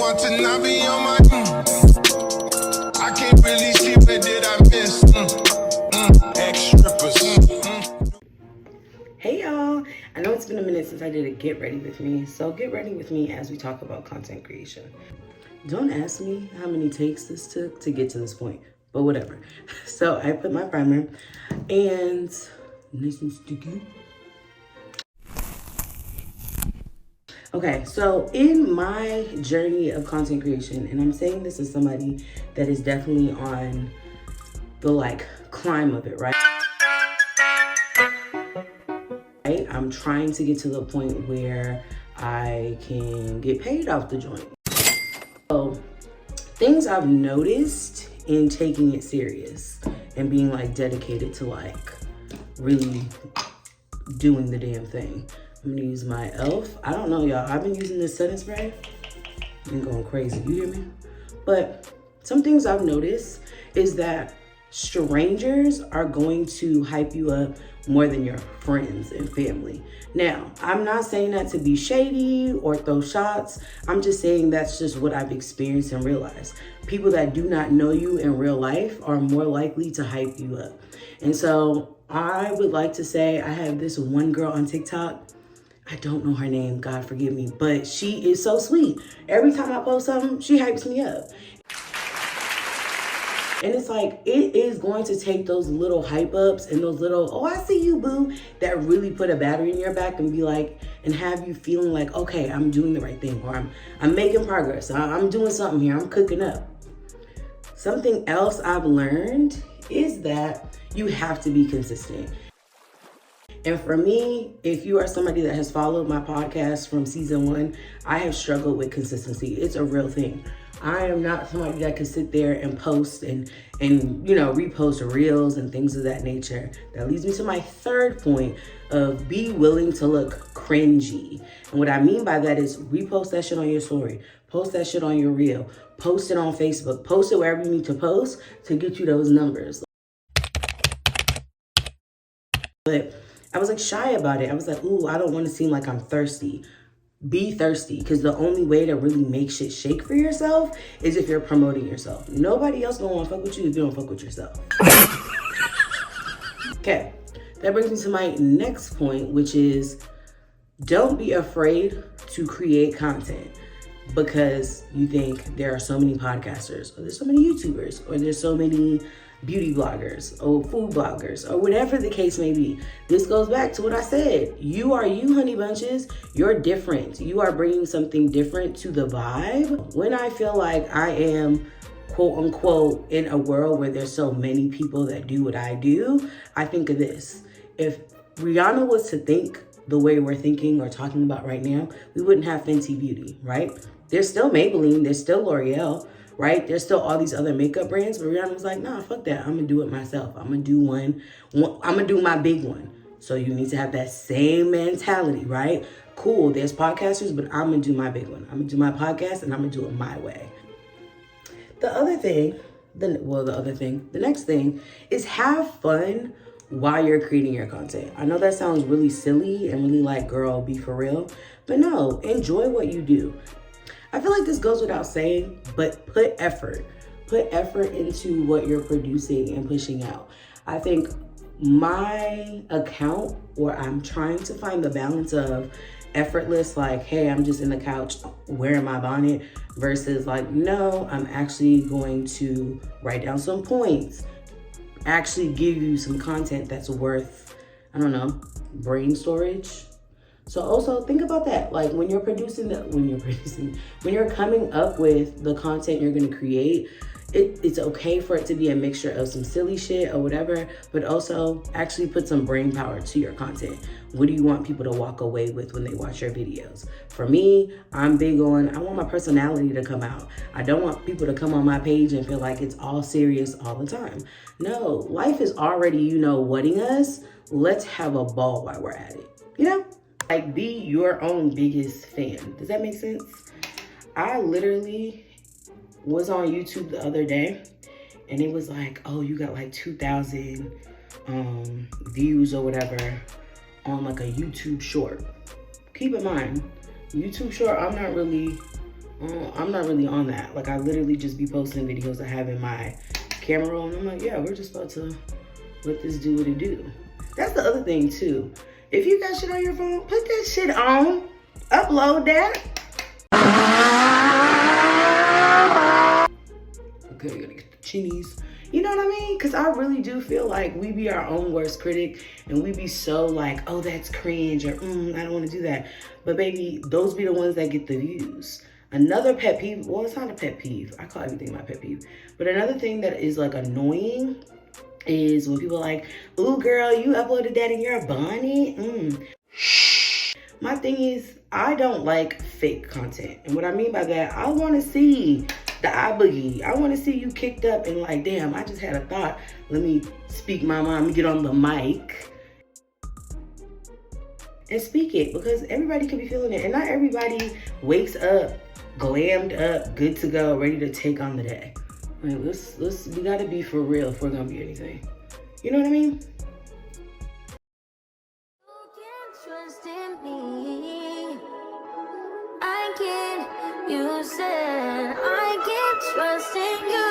want to not be on my I can't really see what did I miss. Ex-strippers. Hey y'all, I know it's been a minute since I did a get ready with me, so get ready with me as we talk about content creation. Don't ask me how many takes this took to get to this point, but whatever. So I put my primer and nice and sticky. Okay, so in my journey of content creation, and I'm saying this as somebody that is definitely on the climb of it, right? I'm trying to get to the point where I can get paid off the joint. So things I've noticed in taking it serious and being dedicated to really doing the damn thing. I'm gonna use my e.l.f. I don't know, y'all. I've been using this setting spray. I'm going crazy, you hear me? But some things I've noticed is that strangers are going to hype you up more than your friends and family. Now, I'm not saying that to be shady or throw shots. I'm just saying that's just what I've experienced and realized. People that do not know you in real life are more likely to hype you up. And so I would like to say I have this one girl on TikTok. I don't know her name, God forgive me, but she is so sweet. Every time I post something, she hypes me up. And it's it is going to take those little hype ups and those little, oh, I see you, boo, that really put a battery in your back and be and have you feeling okay, I'm doing the right thing, or I'm making progress. I'm doing something here, I'm cooking up. Something else I've learned is that you have to be consistent. And for me, if you are somebody that has followed my podcast from season 1, I have struggled with consistency. It's a real thing. I am not somebody that can sit there and post and repost reels and things of that nature. That leads me to my third point of be willing to look cringy. And what I mean by that is repost that shit on your story, post that shit on your reel, post it on Facebook, post it wherever you need to post to get you those numbers. But I was shy about it. I was ooh, I don't want to seem like I'm thirsty. Be thirsty, because the only way to really make shit shake for yourself is if you're promoting yourself. Nobody else gonna want to fuck with you if you don't fuck with yourself. Okay, that brings me to my next point, which is don't be afraid to create content because you think there are so many podcasters, or there's so many YouTubers, or there's so many beauty bloggers or food bloggers or whatever the case may be. This goes back to what I said. You are you, honey bunches. You're different. You are bringing something different to the vibe. When I feel like I am quote unquote in a world where there's so many people that do what I do, I think of this. If Rihanna was to think the way we're thinking or talking about right now, we wouldn't have Fenty Beauty, right? There's still Maybelline, there's still L'Oreal, right? There's still all these other makeup brands, but Rihanna was nah, fuck that. I'm gonna do it myself. I'm gonna do one. I'm gonna do my big one. So you need to have that same mentality, right? Cool, there's podcasters, but I'm gonna do my big one. I'm gonna do my podcast and I'm gonna do it my way. The next thing is have fun while you're creating your content. I know that sounds really silly and really girl, be for real, but no, enjoy what you do. I feel this goes without saying, but put effort into what you're producing and pushing out. I think my account, or I'm trying to find the balance of effortless, hey, I'm just in the couch wearing my bonnet, versus no, I'm actually going to write down some points, actually give you some content that's worth, I don't know, brain storage. So also think about that. When you're coming up with the content you're gonna create, it's okay for it to be a mixture of some silly shit or whatever, but also actually put some brain power to your content. What do you want people to walk away with when they watch your videos? For me, I'm big on, I want my personality to come out. I don't want people to come on my page and feel like it's all serious all the time. No, life is already, whatting us. Let's have a ball while we're at it, be your own biggest fan. Does that make sense? I literally was on YouTube the other day and it was oh, you got 2,000 views or whatever on a YouTube short. Keep in mind, YouTube short, I'm not really I'm not really on that. Like, I literally just be posting videos I have in my camera roll, and I'm like, yeah, we're just about to let this do what it do. That's the other thing too. If you got shit on your phone, put that shit on. Upload that. Okay, gotta get the chinnies. You know what I mean? Because I really do feel like we be our own worst critic, and we be so like, oh, that's cringe, or I don't want to do that. But baby, those be the ones that get the views. Another pet peeve, well, it's not a pet peeve. I call everything my pet peeve. But another thing that is like annoying is when people are like, ooh, girl, you uploaded that in your bonnet. My thing is, I don't like fake content. And what I mean by that, I want to see the eye boogie. I want to see you kicked up and like, damn, I just had a thought. Let me speak my mind. Let me get on the mic and speak it, because everybody could be feeling it. And not everybody wakes up, glammed up, good to go, ready to take on the day. Like, we gotta be for real if we're gonna be anything. You know what I mean? Trust in me. I can't, you said I can't trust in you.